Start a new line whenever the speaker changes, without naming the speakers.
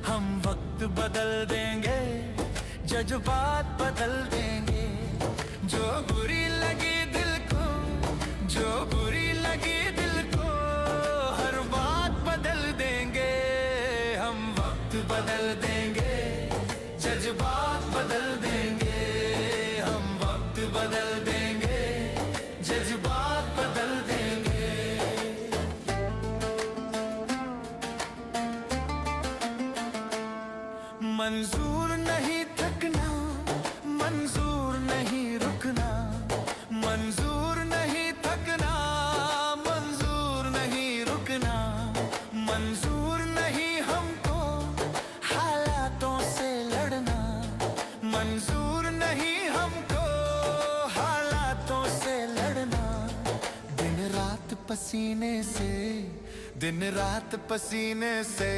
हम वक्त बदल देंगे, जज्बात बदल देंगे। जो बुरी लगी दिल को, जो बुरी लगी दिल को, हर बात बदल देंगे। हम वक्त बदल देंगे, जज्बात बदल देंगे। हम वक्त बदल देंगे, जज्बात बदल देंगे। मंजूर नहीं थकना, मंजूर नहीं रुकना, मंजूर नहीं थकना, मंजूर नहीं रुकना, मंजूर नहीं हमको हालातों से लड़ना, मंजूर नहीं हमको हालातों से लड़ना। दिन रात पसीने से, दिन रात पसीने से